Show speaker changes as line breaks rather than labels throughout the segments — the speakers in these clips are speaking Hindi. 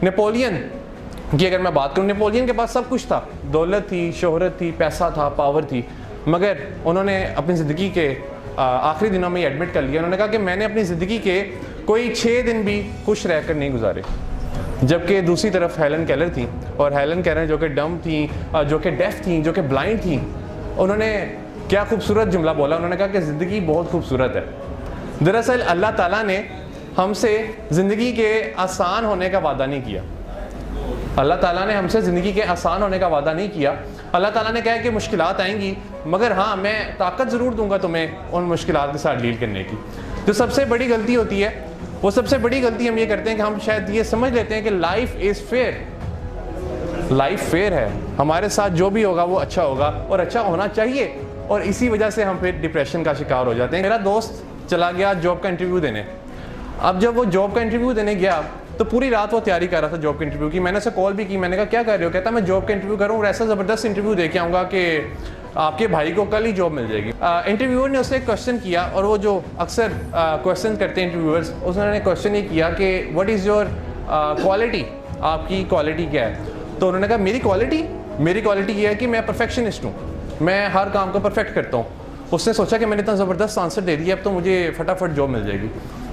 नेपोलियन की अगर मैं बात करूँ, नेपोलियन के पास सब कुछ था, दौलत थी, शोहरत थी, पैसा था, पावर थी, मगर उन्होंने अपनी ज़िंदगी के आखिरी दिनों में एडमिट कर लिया। उन्होंने कहा कि मैंने अपनी ज़िंदगी के कोई 6 दिन भी खुश रहकर नहीं गुजारे। जबकि दूसरी तरफ हेलन केलर थी, और हेलन केलर जो कि डम थी, जो कि डेफ थी, जो कि ब्लाइंड थी, उन्होंने क्या खूबसूरत जुमला बोला। उन्होंने कहा कि ज़िंदगी बहुत खूबसूरत है। दरअसल अल्लाह ताला ने हमसे ज़िंदगी के आसान होने का वादा नहीं किया। अल्लाह ताला ने हमसे ज़िंदगी के आसान होने का वादा नहीं किया। अल्लाह ताला ने कहा कि मुश्किलात आएंगी, मगर हाँ मैं ताकत ज़रूर दूंगा तुम्हें उन मुश्किलात के साथ डील करने की। जो सबसे बड़ी गलती होती है, वो सबसे बड़ी गलती हम ये करते हैं कि हम शायद ये समझ लेते हैं कि life is fair. Life fair है, हमारे साथ जो भी होगा वो अच्छा होगा और अच्छा होना चाहिए, और इसी वजह से हम फिर डिप्रेशन का शिकार हो जाते हैं। मेरा दोस्त चला गया जॉब का इंटरव्यू देने। अब जब वो जॉब का इंटरव्यू देने गया तो पूरी रात वो तैयारी कर रहा था जॉब के इंटरव्यू की। मैंने उसे कॉल भी की, मैंने कहा क्या कर रहे हो? कहता मैं जॉब का इंटरव्यू कर रहा हूँ और ऐसा ज़बरदस्त इंटरव्यू दे के आऊँगा कि आपके भाई को कल ही जॉब मिल जाएगी। इंटरव्यूअर ने उससे एक क्वेश्चन किया, और वो जो अक्सर क्वेश्चन करते हैं इंटरव्यूअर्स, उसने क्वेश्चन ये किया कि व्हाट इज़ योर क्वालिटी, आपकी क्वालिटी क्या है? तो उन्होंने कहा मेरी क्वालिटी ये है कि मैं परफेक्शनिस्ट हूँ, मैं हर काम को परफेक्ट करता हूँ। उसने सोचा कि मैंने इतना ज़बरदस्त आंसर दे दिया, अब तो मुझे फटाफट जॉब मिल जाएगी।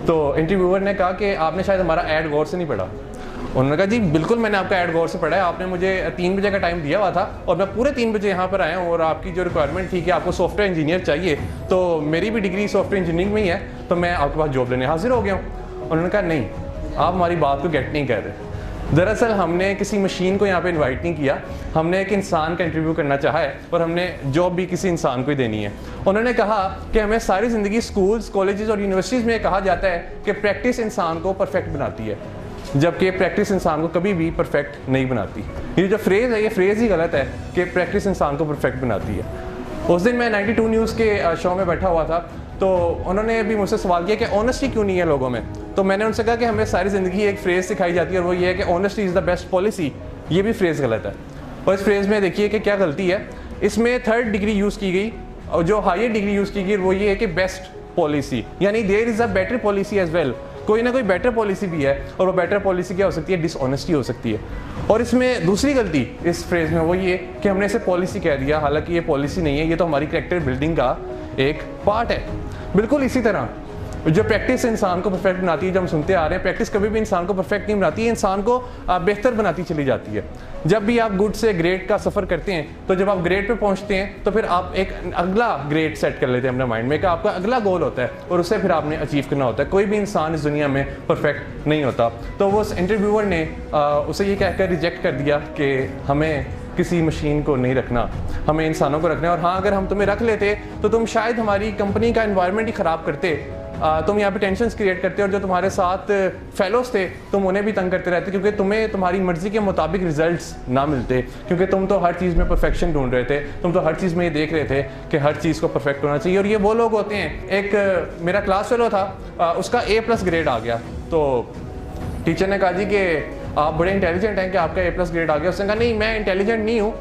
तो इंटरव्यूअर ने कहा कि आपने शायद हमारा ऐड गौर से नहीं पढ़ा। उन्होंने कहा जी बिल्कुल मैंने आपका ऐड गौर से पढ़ा है, आपने मुझे 3 बजे का टाइम दिया हुआ था और मैं पूरे 3 बजे यहाँ पर आया हूँ, और आपकी जो रिक्वायरमेंट थी कि आपको सॉफ्टवेयर इंजीनियर चाहिए, तो मेरी भी डिग्री सॉफ्टवेयर इंजीनियरिंग में ही है, तो मैं आपके पास जॉब लेने हाजिर हो गया हूँ। उन्होंने कहा नहीं, आप हमारी बात को गेट नहीं कर रहे। दरअसल हमने किसी मशीन को यहाँ पे इनवाइट नहीं किया, हमने एक इंसान का इंटरव्यू करना चाहा है, और हमने जॉब भी किसी इंसान को ही देनी है। उन्होंने कहा कि हमें सारी ज़िंदगी स्कूल्स, कॉलेजेस और यूनिवर्सिटीज़ में कहा जाता है कि प्रैक्टिस इंसान को परफेक्ट बनाती है, जबकि प्रैक्टिस इंसान को कभी भी परफेक्ट नहीं बनाती। ये जो फ्रेज़ है, ये फ्रेज़ ही गलत है कि प्रैक्टिस इंसान को परफेक्ट बनाती है। उस दिन मैं 92 न्यूज़ के शो में बैठा हुआ था, तो उन्होंने भी मुझसे सवाल किया कि ऑनेस्टी क्यों नहीं है लोगों में। तो मैंने उनसे कहा कि हमें सारी ज़िंदगी एक फ्रेज़ सिखाई जाती है, और वो ये है कि honesty is the best policy. ये भी फ्रेज़ गलत है, और इस फ्रेज़ में देखिए कि क्या गलती है। इसमें 3rd डिग्री यूज़ की गई, और जो हायर डिग्री यूज़ की गई वो ये है कि बेस्ट पॉलिसी, यानी there is a better policy as well. कोई ना कोई बेटर पॉलिसी भी है, और वो बेटर पॉलिसी क्या हो सकती है? डिसऑनेस्टी हो सकती है। और इसमें दूसरी गलती इस फ्रेज़ में वो ये कि हमने इसे पॉलिसी कह दिया, हालांकि ये पॉलिसी नहीं है, ये तो हमारी कैरेक्टर बिल्डिंग का एक पार्ट है। बिल्कुल इसी तरह जो प्रैक्टिस इंसान को परफेक्ट बनाती है, जब हम सुनते आ रहे हैं प्रैक्टिस कभी भी इंसान को परफेक्ट नहीं बनाती है, इंसान को बेहतर बनाती चली जाती है। जब भी आप गुड से ग्रेट का सफ़र करते हैं, तो जब आप ग्रेट पे पहुंचते हैं तो फिर आप एक अगला ग्रेट सेट कर लेते हैं अपने माइंड में, कि आपका अगला गोल होता है और उसे फिर आपने अचीव करना होता है। कोई भी इंसान इस दुनिया में परफेक्ट नहीं होता। तो वो इंटरव्यूअर ने उसे ये कहकर रिजेक्ट कर दिया कि हमें किसी मशीन को नहीं रखना, हमें इंसानों को रखना है, और हाँ अगर हम तुम्हें रख लेते तो तुम शायद हमारी कंपनी का एनवायरनमेंट ही ख़राब करते, तुम यहाँ पे टेंशन क्रिएट करते, और जो तुम्हारे साथ फेलोज थे तुम उन्हें भी तंग करते रहते, क्योंकि तुम्हें तुम्हारी मर्जी के मुताबिक रिजल्ट्स ना मिलते, क्योंकि तुम तो हर चीज़ में परफेक्शन ढूंढ रहे थे, तुम तो हर चीज़ में ये देख रहे थे कि हर चीज़ को परफेक्ट होना चाहिए। और ये वो लोग होते हैं, एक मेरा क्लास फेलो था, उसका A+ ग्रेड आ गया, तो टीचर ने कहा जी कि आप बड़े इंटेलिजेंट हैं कि आपका A+ ग्रेड आ गया। उसने कहा नहीं मैं इंटेलिजेंट नहीं हूँ,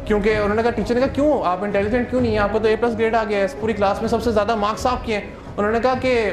क्योंकि उन्होंने कहा, टीचर ने कहा क्यों आप इंटेलिजेंट क्यों नहीं है, आपको तो A+ ग्रेड आ गया है, पूरी क्लास में सबसे ज़्यादा मार्क्स आपके हैं। उन्होंने कहा कि